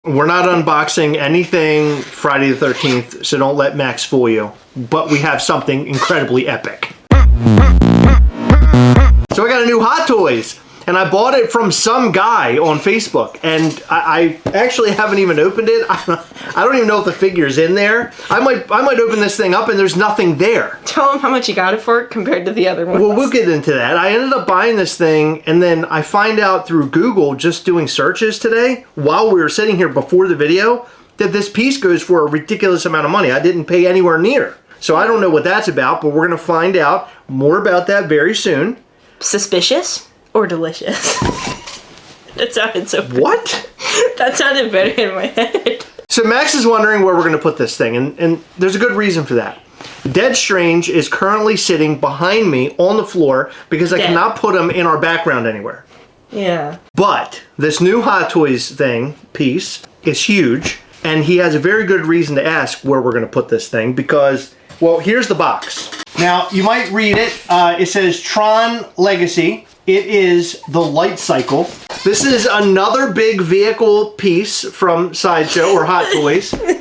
We're not unboxing anything Friday the 13th, so don't let Max fool you. But we have something incredibly epic. So I got a new Hot Toys, and I bought it from some guy on Facebook, and I actually haven't even opened it. I don't even know if the figure's in there. I might open this thing up and there's nothing there. Tell them how much you got it for compared to the other ones. Well, we'll get into that. I ended up buying this thing, and then I find out through Google, just doing searches today, while we were sitting here before the video, that this piece goes for a ridiculous amount of money. I didn't pay anywhere near. So I don't know what that's about, but we're going to find out more about that very soon. Suspicious or delicious? That sounded so good. What? That sounded better in my head. So Max is wondering where we're going to put this thing, and there's a good reason for that. Dead Strange is currently sitting behind me on the floor because I cannot put him in our background anywhere. Yeah. But this new Hot Toys piece is huge, and he has a very good reason to ask where we're going to put this thing because, well, here's the box. Now, you might read it. It says Tron Legacy. It is the light cycle. This is another big vehicle piece from Sideshow or Hot Toys. We're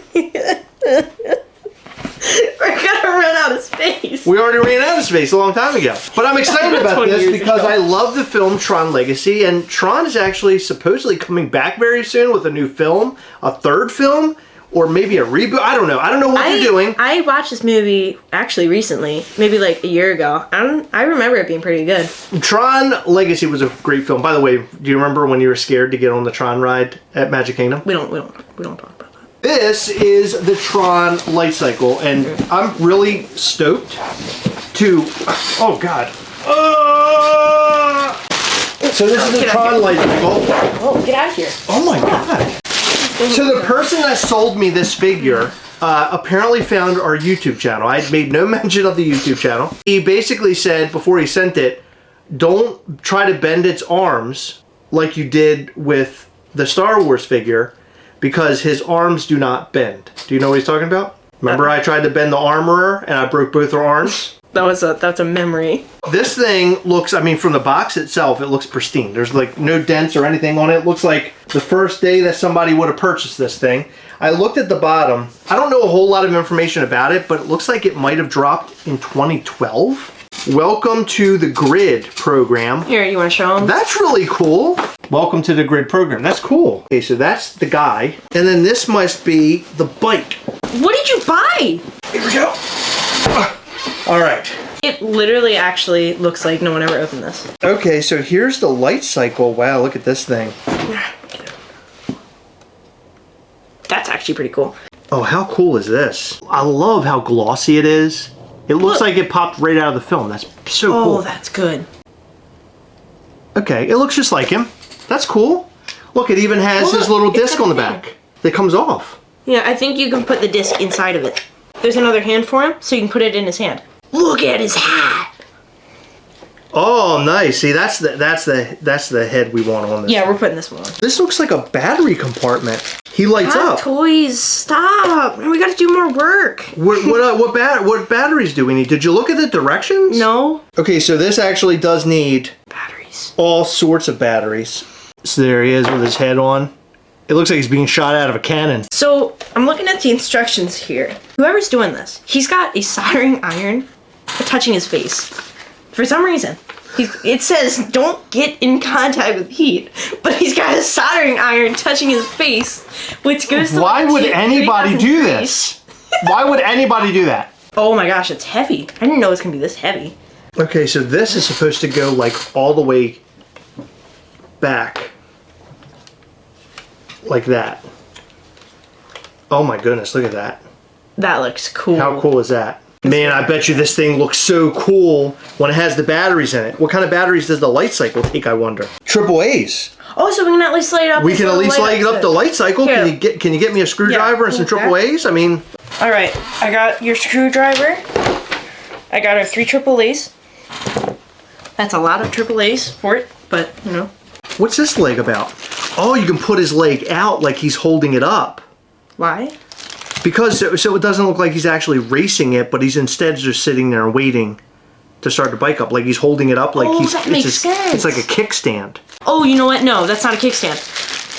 gonna run out of space. We already ran out of space a long time ago. But I'm excited about this because I love the film Tron Legacy, and Tron is actually supposedly coming back very soon with a new film, a third film, or maybe a reboot. I don't know. I don't know what they're doing. I watched this movie actually recently, maybe like a year ago. I remember it being pretty good. Tron Legacy was a great film. By the way, do you remember when you were scared to get on the Tron ride at Magic Kingdom? We don't talk about that. This is the Tron light cycle, and I'm really stoked to. Oh God. So this is the Tron light cycle. Oh, get out of here! Oh my God. So the person that sold me this figure apparently found our YouTube channel. I had made no mention of the YouTube channel. He basically said before he sent it, don't try to bend its arms like you did with the Star Wars figure because his arms do not bend. Do you know what he's talking about? Remember I tried to bend the armorer and I broke both her arms? That's a memory. This thing looks, I mean, from the box itself, it looks pristine. There's like no dents or anything on it. It looks like the first day that somebody would have purchased this thing. I looked at the bottom. I don't know a whole lot of information about it, but it looks like it might have dropped in 2012. Welcome to the Grid program. Here, you want to show them? That's really cool. Welcome to the Grid program. That's cool. Okay, so that's the guy. And then this must be the bike. What did you buy? Here we go. All right. It literally actually looks like no one ever opened this. Okay, so here's the light cycle. Wow, look at this thing. That's actually pretty cool. Oh, how cool is this? I love how glossy it is. It looks like it popped right out of the film. That's so cool. Oh, that's good. Okay, it looks just like him. That's cool. Look, it even has his little disc on the back that comes off. Yeah, I think you can put the disc inside of it. There's another hand for him, so you can put it in his hand. Look at his hat. Oh, nice. See, that's the head we want on this. Yeah, we're putting this one on. This looks like a battery compartment. He lights up. Hot Toys, stop. We got to do more work. What batteries do we need? Did you look at the directions? No. Okay, so this actually does need batteries. All sorts of batteries. So there he is with his head on. It looks like he's being shot out of a cannon. So I'm looking at the instructions here. Whoever's doing this, he's got a soldering iron touching his face. For some reason. It says don't get in contact with heat, but he's got a soldering iron touching his face, which goes to Why would anybody do this? Why would anybody do that? Oh my gosh, it's heavy. I didn't know it was gonna be this heavy. Okay, so this is supposed to go like all the way back. Like that. Oh my goodness, look at that. That looks cool. How cool is that? Man, I bet you this thing looks so cool when it has the batteries in it. What kind of batteries does the light cycle take, I wonder? Triple A's. Oh, so we can at least light up. We can at least light up the light cycle. Here. Can you get me a screwdriver and some Triple A's? I mean. All right, I got your screwdriver. I got our 3 Triple A's. That's a lot of Triple A's for it, but you know. What's this leg about? Oh, you can put his leg out like he's holding it up. Why? Because so it doesn't look like he's actually racing it, but he's instead just sitting there and waiting to start the bike up. Like he's holding it up like that makes sense. It's like a kickstand. Oh, you know what? No, that's not a kickstand.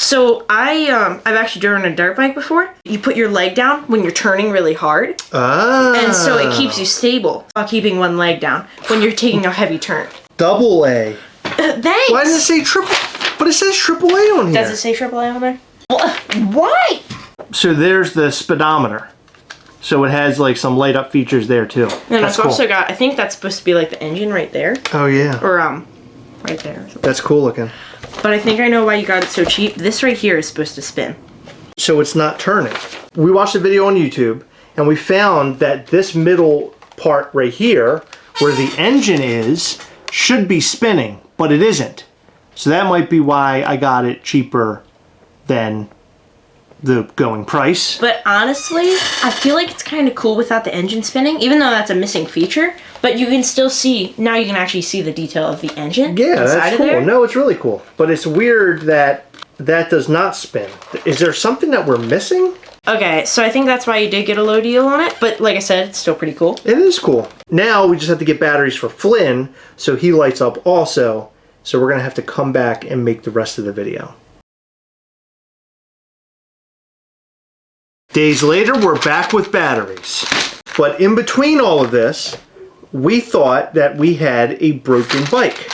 So I've actually driven a dirt bike before. You put your leg down when you're turning really hard. Ah. And so it keeps you stable while keeping one leg down when you're taking a heavy turn. Double A. Thanks. Why does it say triple? But it says triple A on here. Does it say AAA on there? Why? So there's the speedometer. So it has like some light up features there too. And it's also got, I think that's supposed to be like the engine right there. Oh yeah. Or right there. That's cool looking. But I think I know why you got it so cheap. This right here is supposed to spin. So it's not turning. We watched a video on YouTube and we found that this middle part right here, where the engine is, should be spinning, but it isn't. So that might be why I got it cheaper than the going price. But honestly, I feel like it's kind of cool without the engine spinning, even though that's a missing feature. But you can still see, now you can actually see the detail of the engine. Yeah, inside that's of cool. there. No, it's really cool. But it's weird that that does not spin. Is there something that we're missing? Okay, so I think that's why you did get a low deal on it. But like I said, it's still pretty cool. It is cool. Now we just have to get batteries for Flynn, so he lights up also. So we're going to have to come back and make the rest of the video. Days later, we're back with batteries. But in between all of this, we thought that we had a broken bike.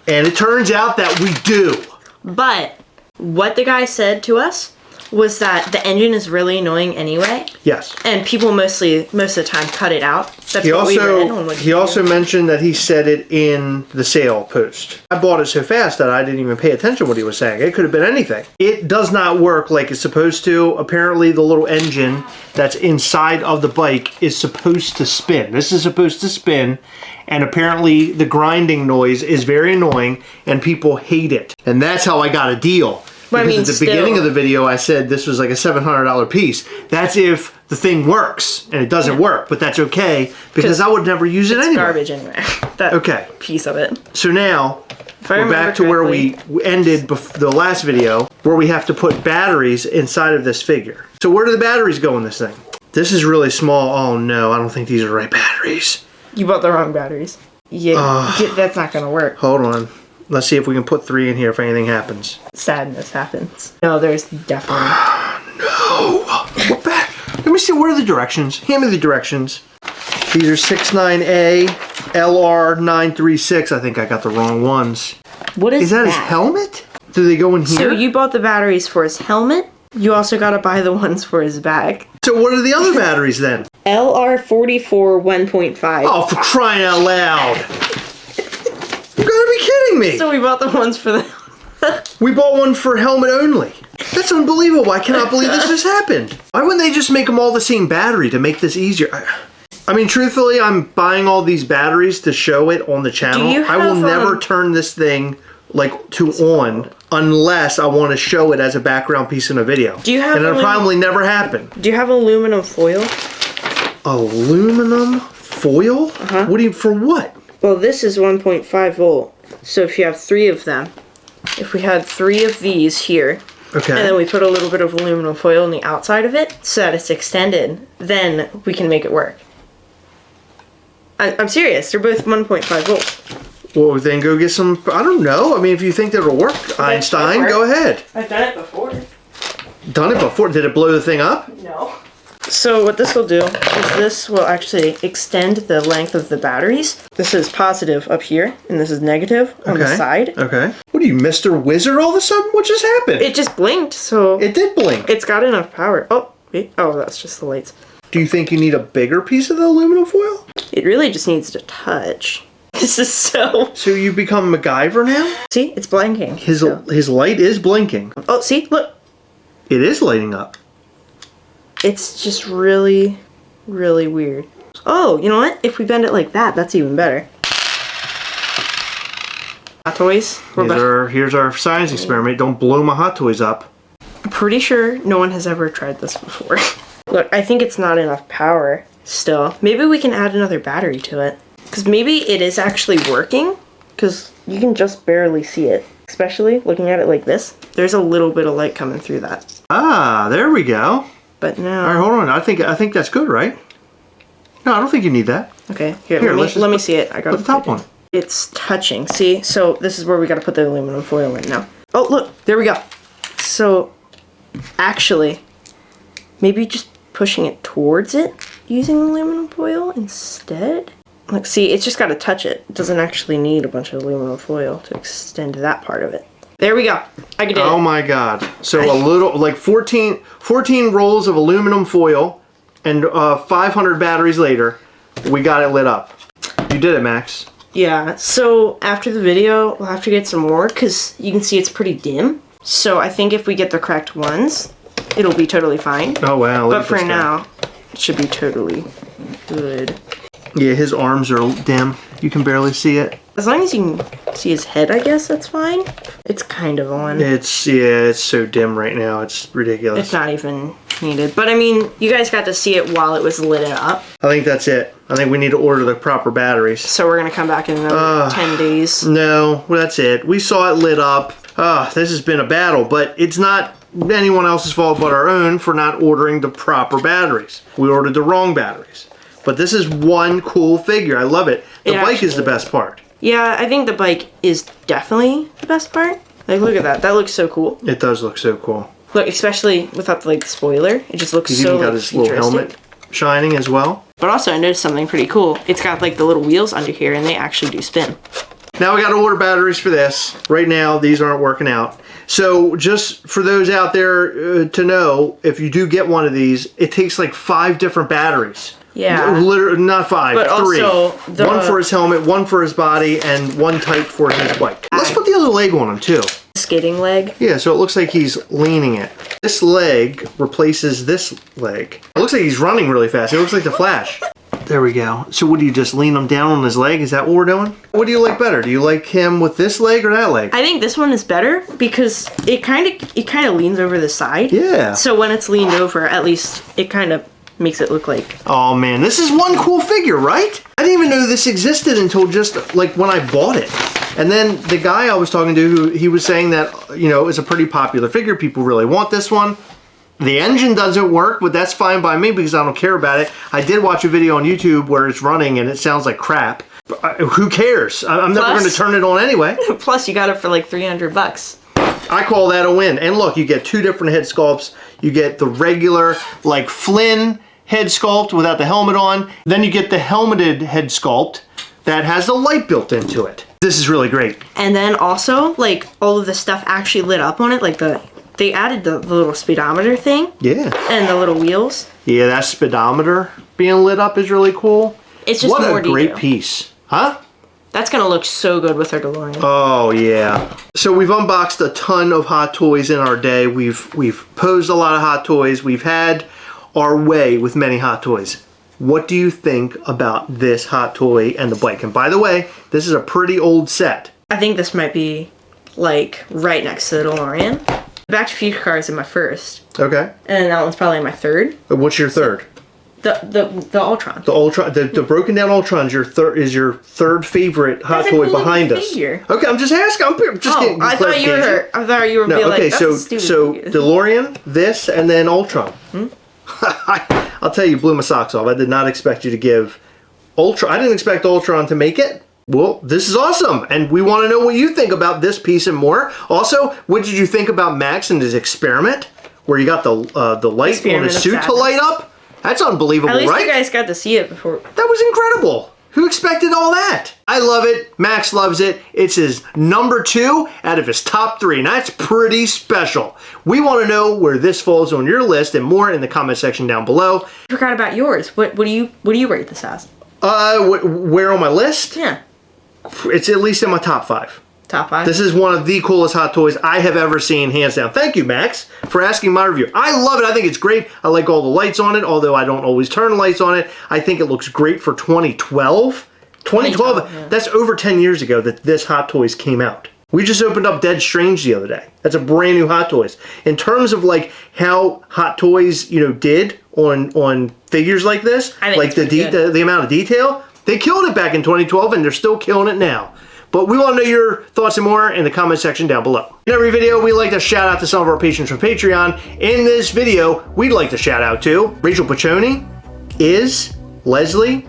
And it turns out that we do. But what the guy said to us was that the engine is really annoying anyway. Yes. And people most of the time cut it out. That's He what we read on Wikipedia. also mentioned that he said it in the sale post. I bought it so fast that I didn't even pay attention to what he was saying. It could have been anything. It does not work like it's supposed to. Apparently the little engine that's inside of the bike is supposed to spin. This is supposed to spin, and apparently the grinding noise is very annoying and people hate it. And that's how I got a deal. Well, I Because mean, at the still. beginning of the video, I said this was like a $700 piece. That's if the thing works, and it doesn't work, but that's okay because I would never use it anyway. Garbage anyway. That Okay. piece of it. So now If I we're remember back to where we correctly- ended the last video, where we have to put batteries inside of this figure. So where do the batteries go in this thing? This is really small. Oh no, I don't think these are the right batteries. You bought the wrong batteries. Yeah, that's not gonna work. Hold on. Let's see if we can put 3 in here if anything happens. Sadness happens. No, there's definitely. No! We're back. Let me see, what are the directions? Hand me the directions. These are 69A, LR936. I think I got the wrong ones. What is Is that his helmet? Do they go in here? So you bought the batteries for his helmet. You also gotta buy the ones for his bag. So what are the other batteries then? LR44 1.5. Oh, for crying out loud! You gotta be kidding me! So we bought the ones for the. We bought one for helmet only. That's unbelievable. I cannot believe this just happened. Why wouldn't they just make them all the same battery to make this easier? I mean, truthfully, I'm buying all these batteries to show it on the channel. you I will have, never turn this thing like to on unless I want to show it as a background piece in a video. Do you have And it'll aluminum- probably never happen. Do you have aluminum foil? Aluminum foil? What do you, for what? Well, this is 1.5 volt. So if you have 3 of them, if we had 3 of these here, Okay. and then we put a little bit of aluminum foil on the outside of it so that it's extended, then we can make it work. I'm serious. They're both 1.5 volts. Well, then go get some, I don't know. I mean, if you think that'll work, Einstein, work. go ahead. I've done it before. Done it before. Did it blow the thing up? No. So what this will do is this will actually extend the length of the batteries. This is positive up here, and this is negative on the side. Okay. What are you, Mr. Wizard all of a sudden? What just happened? It just blinked, so It did blink. it's got enough power. Oh, wait. Oh, that's just the lights. Do you think you need a bigger piece of the aluminum foil? It really just needs to touch. This is so... So you become MacGyver now? See? It's blinking. His So- his light is blinking. Oh, see? Look. It is lighting up. It's just really, really weird. Oh, you know what? If we bend it like that, that's even better. Hot Toys. Here's our science experiment. Don't blow my Hot Toys up. I'm pretty sure no one has ever tried this before. Look, I think it's not enough power still. Maybe we can add another battery to it. Because maybe it is actually working. Because you can just barely see it. Especially looking at it like this. There's a little bit of light coming through that. Ah, there we go. But no. All right, hold on. I think that's good, right? No, I don't think you need that. Okay, here, let's just let me put- see it. I got Put the top one. It's touching. See? So this is where we got to put the aluminum foil in now. Oh, look, there we go. So, actually, maybe just pushing it towards it using aluminum foil instead. Look, see, it's just got to touch it. It doesn't actually need a bunch of aluminum foil to extend that part of it. There we go. I did it. Oh my God. So a little, like 14 rolls of aluminum foil and 500 batteries later, we got it lit up. You did it, Max. Yeah, so after the video, we'll have to get some more because you can see it's pretty dim. So I think if we get the correct ones, it'll be totally fine. Oh wow. But for now, it should be totally good. Yeah, his arms are dim. You can barely see it. As long as you can see his head, I guess that's fine. It's kind of on. It's so dim right now. It's ridiculous. It's not even needed. But I mean, you guys got to see it while it was lit up. I think that's it. I think we need to order the proper batteries. So we're going to come back in another 10 days. No, that's it. We saw it lit up. This has been a battle, but it's not anyone else's fault but our own for not ordering the proper batteries. We ordered the wrong batteries. But this is one cool figure. I love it. The bike is the best part. Yeah, I think the bike is definitely the best part. Like, look at that. That looks so cool. It does look so cool. Look, especially without the, like, spoiler. It just looks He's so, even got like, his little helmet shining as well. But also, I noticed something pretty cool. It's got, like, the little wheels under here, and they actually do spin. Now we got to order batteries for this. Right now, these aren't working out. So just for those out there to know, if you do get one of these, it takes like 5 different batteries. Yeah. Literally, not 5, but 3. Also one for his helmet, one for his body, and one type for his bike. Let's put the other leg on him too. Skating leg. Yeah, so it looks like he's leaning it. This leg replaces this leg. It looks like he's running really fast. It looks like the Flash. There we go. So what do you just lean him down on his leg? Is that what we're doing? What do you like better? Do you like him with this leg or that leg? I think this one is better because it kind of leans over the side. Yeah. So when it's leaned over, at least it kind of makes it look like. Oh man, this is one cool figure, right? I didn't even know this existed until just like when I bought it. And then the guy I was talking to, he was saying that, you know, it's a pretty popular figure. People really want this one. The engine doesn't work, but that's fine by me because I don't care about it. I did watch a video on YouTube where it's running and it sounds like crap. Who cares? I'm never going to turn it on anyway. Plus, you got it for like $300. I call that a win. And look, you get 2 different head sculpts. You get the regular, like Flynn head sculpt without the helmet on. Then you get the helmeted head sculpt that has the light built into it. This is really great. And then also, like, all of the stuff actually lit up on it, like they added the little speedometer thing. Yeah. And the little wheels. Yeah, that speedometer being lit up is really cool. It's just more detail. What a great piece. Huh? That's gonna look so good with our DeLorean. Oh yeah. So we've unboxed a ton of Hot Toys in our day. We've posed a lot of Hot Toys. We've had our way with many Hot Toys. What do you think about this Hot Toy and the bike? And by the way, this is a pretty old set. I think this might be like right next to the DeLorean. Back to the Future car is in my first. Okay. And that one's probably in my third. What's your third? The Ultron. The Ultron, the broken down Ultron is your third favorite Hot Toy behind us. Figure. Okay, I'm just asking. I'm just getting I thought you were no, being okay, like, that's a stupid so figure. DeLorean, this, and then Ultron. I'll tell you, blew my socks off. I did not expect you to give Ultron. I didn't expect Ultron to make it. Well, this is awesome, and we want to know what you think about this piece and more. Also, what did you think about Max and his experiment, where you got the light on his suit to light up? That's unbelievable, right? At least you guys got to see it before. That was incredible. Who expected all that? I love it. Max loves it. It's his number 2 out of his top 3, and that's pretty special. We want to know where this falls on your list and more in the comment section down below. I forgot about yours. What do you rate this as? Where on my list? Yeah. It's at least in my top 5. Top 5? This is one of the coolest Hot Toys I have ever seen, hands down. Thank you, Max, for asking my review. I love it. I think it's great. I like all the lights on it, although I don't always turn lights on it. I think it looks great for 2012. 2012, yeah. That's over 10 years ago that this Hot Toys came out. We just opened up Dead Strange the other day. That's a brand new Hot Toys. In terms of like how Hot Toys, you know, did on figures like this, like the amount of detail, they killed it back in 2012 and they're still killing it now. But we want to know your thoughts and more in the comment section down below. In every video, we like to shout out to some of our patrons from Patreon. In this video, we'd like to shout out to Rachel Paccioni, Leslie,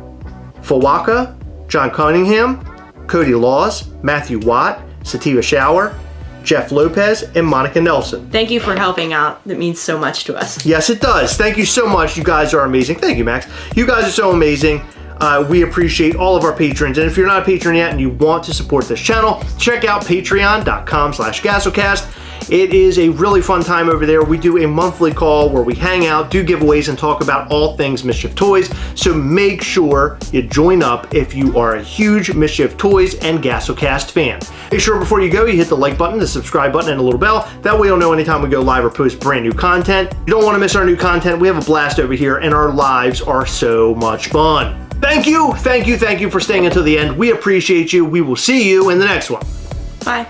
Fawaka, John Cunningham, Cody Laws, Matthew Watt, Sativa Shower, Jeff Lopez, and Monica Nelson. Thank you for helping out. That means so much to us. Yes, it does. Thank you so much. You guys are amazing. Thank you, Max. You guys are so amazing. We appreciate all of our patrons. And if you're not a patron yet and you want to support this channel, check out patreon.com/Gastlecast. It is a really fun time over there. We do a monthly call where we hang out, do giveaways, and talk about all things Mischief Toys. So make sure you join up if you are a huge Mischief Toys and Gastlecast fan. Make sure before you go, you hit the like button, the subscribe button, and a little bell. That way you'll know anytime we go live or post brand new content. You don't want to miss our new content. We have a blast over here, and our lives are so much fun. Thank you for staying until the end. We appreciate you. We will see you in the next one. Bye.